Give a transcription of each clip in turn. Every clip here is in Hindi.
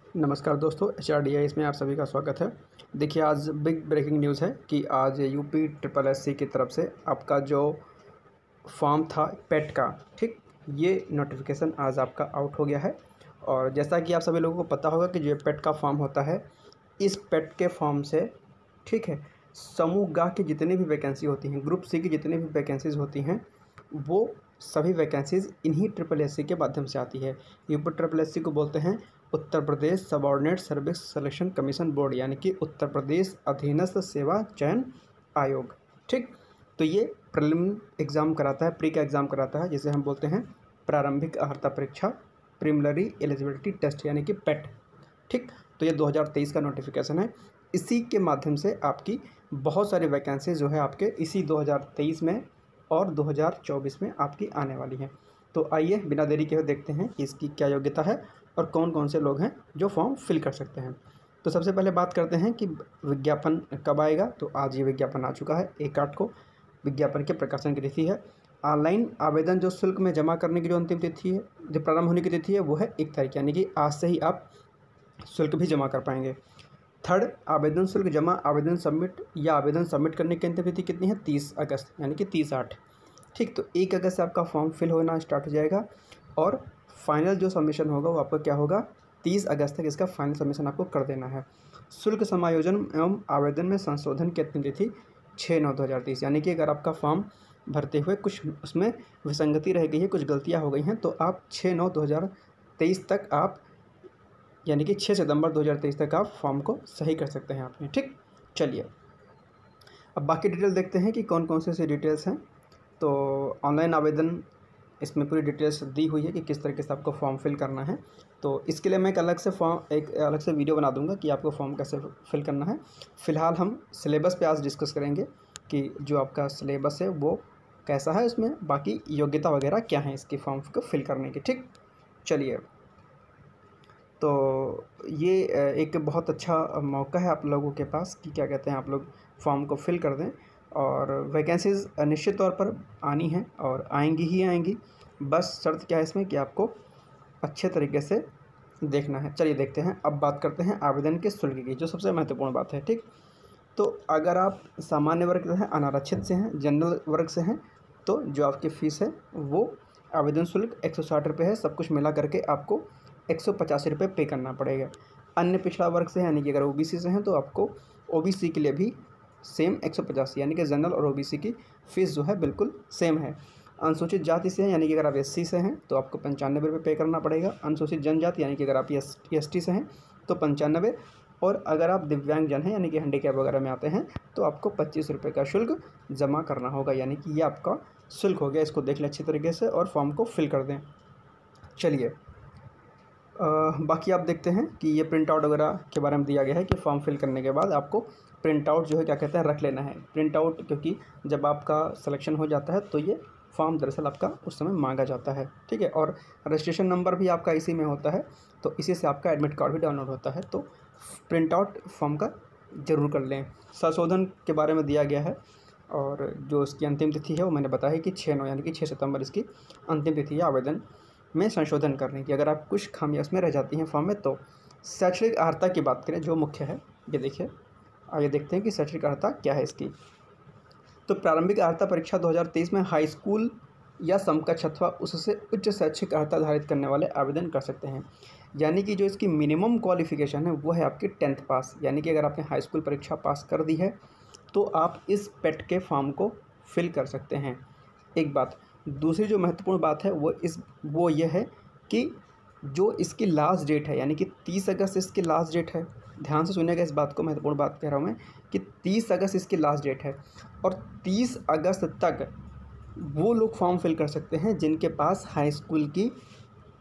नमस्कार दोस्तों, HRDI में आप सभी का स्वागत है। देखिए, आज बिग ब्रेकिंग न्यूज़ है कि आज यूपी SSSC की तरफ से आपका जो फॉर्म था पेट का, ठीक, ये नोटिफिकेशन आज आपका आउट हो गया है। और जैसा कि आप सभी लोगों को पता होगा कि जो पेट का फॉर्म होता है, इस पेट के फॉर्म से, ठीक है, समूह ग की जितनी भी वैकेंसी होती हैं, ग्रुप सी की जितनी भी वैकेंसीज़ होती हैं, वो सभी वैकेंसीज़ इन्हीं SSSC के माध्यम से आती है। यूपी SSSC को बोलते हैं Uttar Pradesh subordinate service selection commission board, यानी कि उत्तर प्रदेश अधीनस्थ सेवा चयन आयोग। ठीक, तो ये प्रीलिम एग्ज़ाम कराता है, प्री का एग्ज़ाम कराता है, जिसे हम बोलते हैं प्रारंभिक अर्हता परीक्षा, प्रीलिमिनरी एलिजिबिलिटी टेस्ट, यानी कि पेट। ठीक, तो ये 2023 का नोटिफिकेशन है। इसी के माध्यम से आपकी बहुत सारी वैकेंसी जो है आपके इसी 2023 में और 2024 में आपकी आने वाली हैं। तो आइए बिना देरी के हुए देखते हैं कि इसकी क्या योग्यता है और कौन कौन से लोग हैं जो फॉर्म फिल कर सकते हैं। तो सबसे पहले बात करते हैं कि विज्ञापन कब आएगा। तो आज ये विज्ञापन आ चुका है, 1/8 को विज्ञापन के प्रकाशन की तिथि है। ऑनलाइन आवेदन जो शुल्क में जमा करने की जो अंतिम तिथि है, जो प्रारंभ होने की तिथि है, वो है 1 तारीख, यानी कि आज से ही आप शुल्क भी जमा कर पाएंगे। थर्ड, आवेदन शुल्क जमा, आवेदन सबमिट या आवेदन सबमिट करने की अंतिम तिथि कितनी है? 30 अगस्त, यानी कि 30/8। ठीक, तो 1 अगस्त से आपका फॉर्म फिल होना स्टार्ट हो जाएगा और फाइनल जो सबमिशन होगा वो आपका क्या होगा? 30 अगस्त तक इसका फाइनल सबमिशन आपको कर देना है। शुल्क समायोजन एवं आवेदन में संशोधन की अंतिम तिथि 6/9/2023, यानी कि अगर आपका फॉर्म भरते हुए कुछ उसमें विसंगति रह गई है, कुछ गलतियाँ हो गई हैं, तो आप 6/9/2023 तक आप, यानी कि 6 सितंबर 2023 तक आप फॉर्म को सही कर सकते हैं आपने। ठीक, चलिए अब बाकी डिटेल देखते हैं कि कौन कौन से डिटेल्स हैं। तो ऑनलाइन आवेदन, इसमें पूरी डिटेल्स दी हुई है कि किस तरीके से आपको फॉर्म फिल करना है। तो इसके लिए मैं एक अलग से वीडियो बना दूंगा कि आपको फॉर्म कैसे फिल करना है। फ़िलहाल हम सिलेबस पे आज डिस्कस करेंगे कि जो आपका सिलेबस है वो कैसा है, उसमें बाकी योग्यता वगैरह क्या है इसकी फॉर्म को फिल करने की। ठीक, चलिए, तो ये एक बहुत अच्छा मौका है आप लोगों के पास कि क्या कहते हैं, आप लोग फॉर्म को फिल कर दें। और वैकेंसीज़ निश्चित तौर पर आनी हैं और आएंगी ही आएंगी। बस शर्त क्या है इसमें कि आपको अच्छे तरीके से देखना है। चलिए देखते हैं, अब बात करते हैं आवेदन के शुल्क की, जो सबसे महत्वपूर्ण बात है। ठीक, तो अगर आप सामान्य वर्ग से हैं, अनारक्षित से हैं, जनरल वर्ग से हैं, तो जो आपकी फ़ीस है वो आवेदन शुल्क 160 रुपये है। सब कुछ मिला करके आपको 185 रुपये पे करना पड़ेगा। अन्य पिछड़ा वर्ग से है, यानी कि अगर OBC से हैं तो आपको OBC के लिए भी सेम 150, यानी कि जनरल और OBC की फ़ीस जो है बिल्कुल सेम है। अनुसूचित जाति से हैं, यानी कि अगर आप SC से हैं तो आपको 95 रुपये पे करना पड़ेगा। अनुसूचित जनजाति, यानी कि अगर आप ST से हैं तो 95, और अगर आप दिव्यांगजन हैं, यानी कि हैंडीकैप वगैरह में आते हैं, तो आपको 25 रुपये का शुल्क जमा करना होगा। यानी कि ये आपका शुल्क हो गया। इसको देख लें अच्छी तरीके से और फॉर्म को फिल कर दें। चलिए बाकी आप देखते हैं कि ये प्रिंट आउट वगैरह के बारे में दिया गया है कि फॉर्म फिल करने के बाद आपको प्रिंट आउट जो है क्या कहते हैं रख लेना है। प्रिंट आउट, क्योंकि जब आपका सिलेक्शन हो जाता है तो ये फॉर्म दरअसल आपका उस समय मांगा जाता है। ठीक है, और रजिस्ट्रेशन नंबर भी आपका इसी में होता है, तो इसी से आपका एडमिट कार्ड भी डाउनलोड होता है। तो प्रिंट आउट फॉर्म का ज़रूर कर लें। संशोधन के बारे में दिया गया है और जो इसकी अंतिम तिथि है वो मैंने बताया कि 6/9, यानी कि 6 सितंबर इसकी अंतिम तिथि है आवेदन में संशोधन करने की। अगर आप कुछ खामियां उसमें रह जाती हैं फॉर्म में। तो शैक्षणिक अर्हता की बात करें, जो मुख्य है, ये देखिए, आइए देखते हैं कि शैक्षणिक अर्हता क्या है इसकी। तो प्रारंभिक अर्हता परीक्षा 2023 में हाई स्कूल या समकक्ष अथवा उससे उच्च शैक्षिक अर्हता धारित करने वाले आवेदन कर सकते हैं। यानी कि जो इसकी मिनिमम क्वालिफिकेशन है वो है आपकी 10th पास, यानी कि अगर आपने हाई स्कूल परीक्षा पास कर दी है तो आप इस पेट के फॉर्म को फिल कर सकते हैं। एक बात, दूसरी जो महत्वपूर्ण बात है वो ये है कि जो इसकी लास्ट डेट है, यानी कि 30 अगस्त इसकी लास्ट डेट है। ध्यान से सुनिएगा इस बात को, महत्वपूर्ण बात कह रहा हूँ मैं कि 30 अगस्त इसकी लास्ट डेट है और 30 अगस्त तक वो लोग फॉर्म फिल कर सकते हैं जिनके पास हाई स्कूल की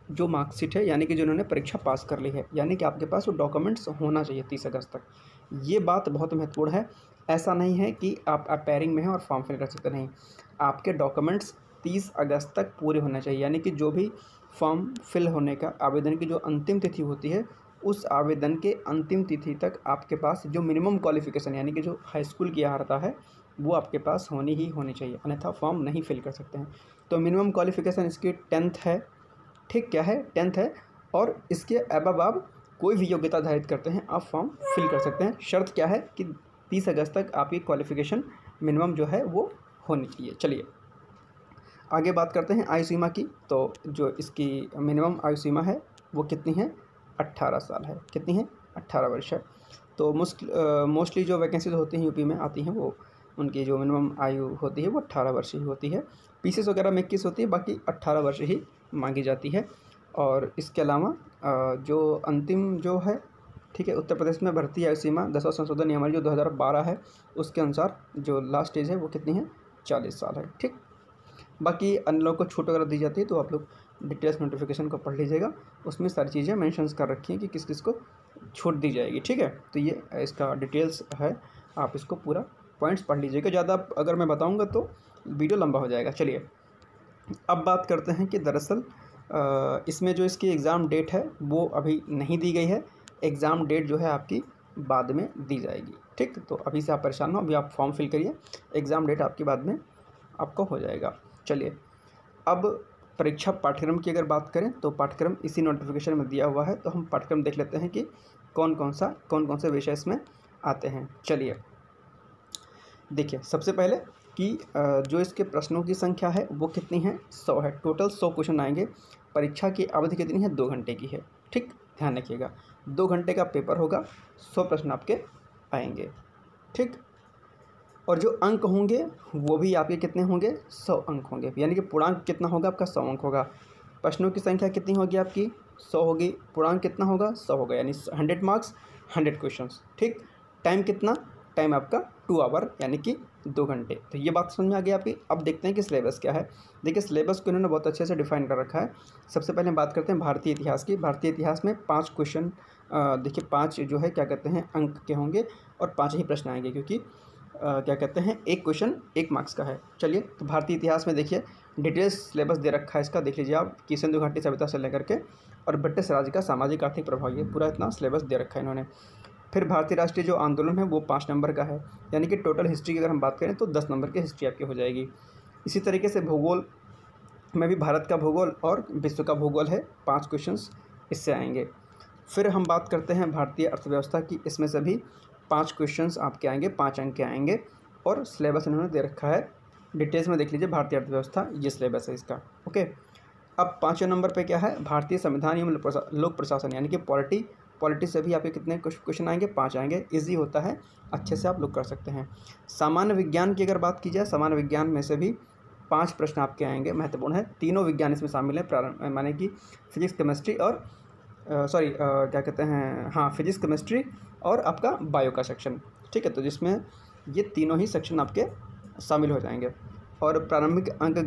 जो मार्कशीट है, यानी कि जिन्होंने परीक्षा पास कर ली है, यानी कि आपके पास वो डॉक्यूमेंट्स होना चाहिए 30 अगस्त तक। ये बात बहुत महत्वपूर्ण है। ऐसा नहीं है कि आप अपेयरिंग में हैं और फॉर्म फिल कर सकते नहीं, आपके डॉक्यूमेंट्स 30 अगस्त तक पूरे होने चाहिए। यानी कि जो भी फॉर्म फिल होने का आवेदन की जो अंतिम तिथि होती है, उस आवेदन के अंतिम तिथि तक आपके पास जो मिनिमम क्वालिफिकेशन, यानी कि जो हाई स्कूल की अर्हता है, वो आपके पास होनी ही होनी चाहिए, अन्यथा फॉर्म नहीं फिल कर सकते हैं। तो मिनिमम क्वालिफिकेशन इसकी 10th है। ठीक, क्या है? 10th है। और इसके अबव आप कोई भी योग्यता धारित करते हैं आप फॉर्म फिल कर सकते हैं। शर्त क्या है कि 30 अगस्त तक आपकी क्वालिफ़िकेशन मिनिमम जो है वो होनी चाहिए। चलिए आगे बात करते हैं आयु सीमा की। तो जो इसकी मिनिमम आयु सीमा है वो कितनी है, 18 साल है। कितनी है, 18 वर्ष है। तो मोस्टली जो वैकेंसीज होती हैं यूपी में आती हैं वो उनकी जो मिनिमम आयु होती है वो 18 वर्ष ही होती है। पीसीएस वगैरह में 21 होती है, बाकी 18 वर्ष ही मांगी जाती है। और इसके अलावा जो अंतिम जो है, ठीक है, उत्तर प्रदेश में भर्ती आयु सीमा 10वां संशोधन नियमावली जो 2012 है उसके अनुसार जो लास्ट एज है वो कितनी है, 40 साल है। ठीक, बाकी अन्य लोगों को छूट वगैरह दी जाती है तो आप लोग डिटेल्स नोटिफिकेशन को पढ़ लीजिएगा, उसमें सारी चीज़ें मेंशंस कर रखी हैं कि किस किस को छूट दी जाएगी। ठीक है, तो ये इसका डिटेल्स है, आप इसको पूरा पॉइंट्स पढ़ लीजिएगा। ज़्यादा अगर मैं बताऊंगा तो वीडियो लंबा हो जाएगा। चलिए अब बात करते हैं कि दरअसल इसमें जो इसकी एग्ज़ाम डेट है वो अभी नहीं दी गई है। एग्ज़ाम डेट जो है आपकी बाद में दी जाएगी। ठीक, तो अभी से आप परेशान हो, अभी आप फॉर्म फिल करिए, एग्ज़ाम डेट आपकी बाद में आपको हो जाएगा। चलिए अब परीक्षा पाठ्यक्रम की अगर बात करें तो पाठ्यक्रम इसी नोटिफिकेशन में दिया हुआ है, तो हम पाठ्यक्रम देख लेते हैं कि कौन कौन से विषय इसमें आते हैं। चलिए देखिए, सबसे पहले कि जो इसके प्रश्नों की संख्या है वो कितनी है, 100 है। टोटल 100 क्वेश्चन आएंगे। परीक्षा की अवधि कितनी है, 2 घंटे की है। ठीक, ध्यान रखिएगा, 2 घंटे का पेपर होगा, 100 प्रश्न आपके आएंगे। ठीक, और जो अंक होंगे वो भी आपके कितने होंगे, 100 अंक होंगे, यानी कि पूर्णांक कितना होगा आपका, 100 अंक होगा। प्रश्नों की संख्या कितनी होगी आपकी, 100 होगी, पूर्णांक कितना होगा, 100 होगा, यानी 100 मार्क्स 100 क्वेश्चंस। ठीक, टाइम कितना, टाइम आपका 2 आवर यानी कि 2 घंटे। तो ये बात समझ में आ गई आपकी। अब देखते हैं कि सिलेबस क्या है। देखिए सिलेबस को इन्होंने बहुत अच्छे से डिफाइन कर रखा है। सबसे पहले बात करते हैं भारतीय इतिहास की। भारतीय इतिहास में 5 क्वेश्चन, देखिए 5 जो है क्या कहते हैं अंक के होंगे और 5 ही प्रश्न आएंगे, क्योंकि क्या कहते हैं एक क्वेश्चन 1 मार्क्स का है। चलिए तो भारतीय इतिहास में देखिए डिटेल्स सिलेबस दे रखा है इसका, देख लीजिए आप, कि सिंधु घाटी सभ्यता से लेकर के और ब्रिटिश राज्य का सामाजिक आर्थिक प्रभाव, ये पूरा इतना सिलेबस दे रखा है इन्होंने। फिर भारतीय राष्ट्रीय जो आंदोलन है वो 5 नंबर का है, यानी कि टोटल हिस्ट्री की अगर हम बात करें तो 10 नंबर की हिस्ट्री आपकी हो जाएगी। इसी तरीके से भूगोल में भी भारत का भूगोल और विश्व का भूगोल है, 5 क्वेश्चंस इससे आएंगे। फिर हम बात करते हैं भारतीय अर्थव्यवस्था की, इसमें से भी 5 क्वेश्चंस आपके आएंगे, 5 अंक के आएंगे और सिलेबस इन्होंने दे रखा है। डिटेल्स में देख लीजिए भारतीय अर्थव्यवस्था, ये सिलेबस है इसका। ओके, अब 5वें नंबर पे क्या है, भारतीय संविधान एवं लोक प्रशासन, यानी कि पॉलिटी से भी आपके कितने क्वेश्चन आएंगे, 5 आएंगे। ईजी होता है, अच्छे से आप लोग कर सकते हैं। सामान्य विज्ञान की अगर बात की जाए, सामान्य विज्ञान में से भी 5 प्रश्न आपके आएंगे, महत्वपूर्ण है। तीनों विज्ञान इसमें शामिल है, माने कि फिजिक्स केमिस्ट्री और क्या कहते हैं, हाँ फिजिक्स केमिस्ट्री और आपका बायो का सेक्शन। ठीक है, तो जिसमें ये तीनों ही सेक्शन आपके शामिल हो जाएंगे। और प्रारंभिक अंक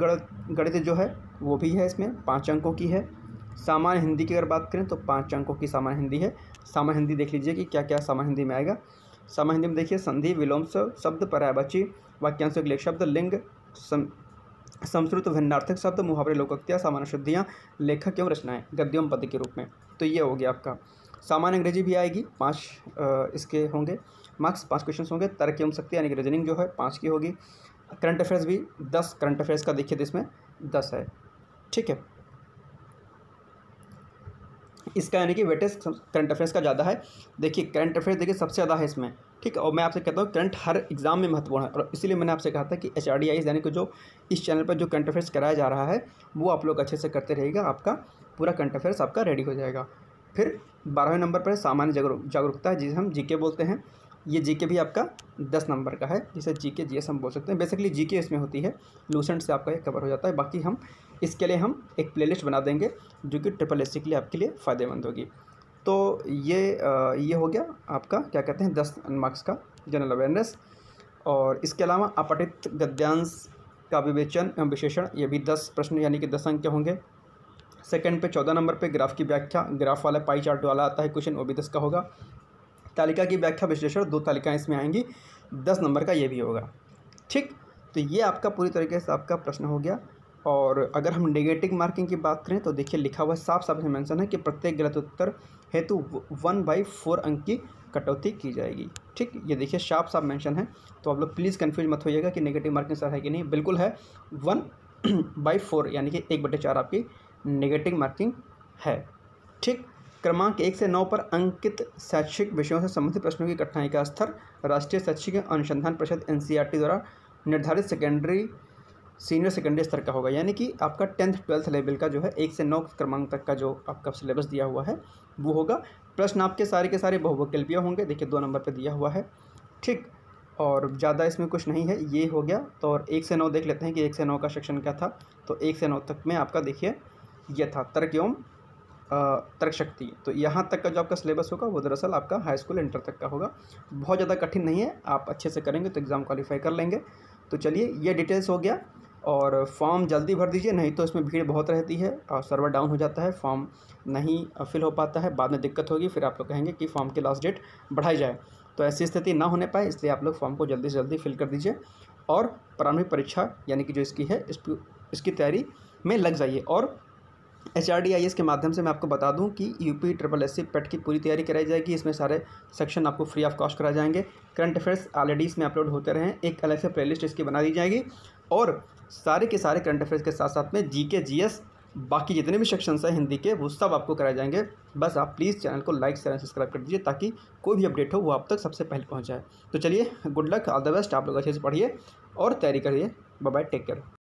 गणित जो है वो भी है, इसमें 5 अंकों की है। सामान्य हिंदी की अगर बात करें तो 5 अंकों की सामान्य हिंदी है। सामान्य हिंदी देख लीजिए कि क्या क्या सामान्य हिंदी में आएगा। सामान्य हिंदी में देखिए संधि, विलोम शब्द, पर्यायवाची, वाक्यांशों के लिए शब्द, लिंग, संस्कृत भिन्नार्थक शब्द, मुहावरे, लोकोक्तियाँ, सामान्य शुद्धियाँ, लेखक एवं रचनाएँ गद्य एवं पद्य के रूप में। तो ये हो गया आपका। सामान्य अंग्रेजी भी आएगी, 5 इसके होंगे मार्क्स, 5 क्वेश्चन होंगे। तर्क एवं शक्ति यानी कि रीजनिंग जो है 5 की होगी। करंट अफेयर्स भी 10 करंट अफेयर्स का देखिए तो इसमें 10 है। ठीक है, इसका यानी कि वेटेज करंट अफेयर्स का ज़्यादा है। देखिए करंट अफेयर्स देखिए सबसे ज़्यादा है इसमें। ठीक है, और मैं आपसे कहता हूँ करंट हर एग्जाम में महत्वपूर्ण है, और इसीलिए मैंने आपसे कहा था कि HRDI यानी कि जो इस चैनल पर जो करंट अफेयर्स कराया जा रहा है वो आप लोग अच्छे से करते रहिएगा, आपका पूरा करंट अफेयर्स आपका रेडी हो जाएगा। फिर 12वें नंबर पर सामान्य जागरूकता, जिसे हम GK बोलते हैं। ये GK भी आपका 10 नंबर का है, जिसे GK GS हम बोल सकते हैं। बेसिकली GK इसमें होती है, लूसेंट से आपका ये कवर हो जाता है। बाकी हम इसके लिए हम एक प्लेलिस्ट बना देंगे जो कि SSC के लिए आपके लिए फ़ायदेमंद होगी। तो ये हो गया आपका क्या कहते हैं 10 मार्क्स का जनरल अवेयरनेस। और इसके अलावा अपठित गद्यांश का विवेचन एवं विशेषण, ये भी 10 प्रश्न यानी कि 10 अंक के होंगे। सेकंड पे 14 नंबर पे ग्राफ की व्याख्या, ग्राफ वाला पाई चार्ट वाला आता है क्वेश्चन, वो भी 10 का होगा। तालिका की व्याख्या विश्लेषण, 2 तालिकाएँ इसमें आएंगी, 10 नंबर का ये भी होगा। ठीक, तो ये आपका पूरी तरीके से आपका प्रश्न हो गया। और अगर हम नेगेटिव मार्किंग की बात करें तो देखिए लिखा हुआ साफ साफ इसमें मेंशन है कि प्रत्येक गलत उत्तर हेतु 1/4 अंक की कटौती की जाएगी। ठीक, ये देखिए साफ साफ मेंशन है, तो आप लोग प्लीज़ कंफ्यूज मत होइएगा कि नेगेटिव मार्किंग सर है कि नहीं, बिल्कुल है। 1/4 यानी कि 1/4 आपकी नेगेटिव मार्किंग है। ठीक, क्रमांक 1 से 9 पर अंकित शैक्षिक विषयों से संबंधित प्रश्नों की कठिनाई का स्तर राष्ट्रीय शैक्षिक अनुसंधान परिषद एनसीईआरटी द्वारा निर्धारित सीनियर सेकेंडरी स्तर का होगा। यानी कि आपका 10th 12th लेवल का जो है 1 से 9 क्रमांक तक का जो आपका सिलेबस दिया हुआ है वो होगा। प्रश्न आपके सारे के सारे बहुविकल्पीय होंगे, देखिए 2 नंबर पर दिया हुआ है, ठीक। और ज़्यादा इसमें कुछ नहीं है, ये हो गया। तो और 1 से 9 देख लेते हैं कि 1 से 9 का सेक्शन क्या था। तो 1 से 9 तक में आपका देखिए ये था तर्क एवं तर्क शक्ति। तो यहाँ तक का जो आपका सिलेबस होगा वो दरअसल आपका हाई स्कूल इंटर तक का होगा। बहुत ज़्यादा कठिन नहीं है, आप अच्छे से करेंगे तो एग्ज़ाम क्वालिफाई कर लेंगे। तो चलिए ये डिटेल्स हो गया। और फॉर्म जल्दी भर दीजिए, नहीं तो इसमें भीड़ बहुत रहती है और सर्वर डाउन हो जाता है, फॉर्म नहीं फिल हो पाता है, बाद में दिक्कत होगी, फिर आप लोग कहेंगे कि फॉर्म की लास्ट डेट बढ़ाई जाए। तो ऐसी स्थिति ना होने पाए इसलिए आप लोग फॉर्म को जल्दी से जल्दी फिल कर दीजिए और प्रारंभिक परीक्षा यानी कि जो इसकी है इसकी तैयारी में लग जाइए। और HRDIS के माध्यम से मैं आपको बता दूं कि UP SSC पेट की पूरी तैयारी कराई जाएगी। इसमें सारे सेक्शन आपको फ्री ऑफ कॉस्ट कराए जाएंगे। करंट अफेयर्स ऑलरेडी इसमें अपलोड होते रहे हैं, एक अलग से प्लेलिस्ट इसकी बना दी जाएगी और सारे के सारे करंट अफेयर्स के साथ साथ में GK GS बाकी जितने भी सेक्शंस हैं हिंदी के वो सब आपको कराए जाएंगे। बस आप प्लीज़ चैनल को लाइक शेयर सब्सक्राइब कर दीजिए ताकि कोई भी अपडेट हो वो आप तक सबसे पहले पहुँच जाए। तो चलिए good luck, all the best, आप लोग अच्छे से पढ़िए और तैयारी करिए। Bye bye, take care.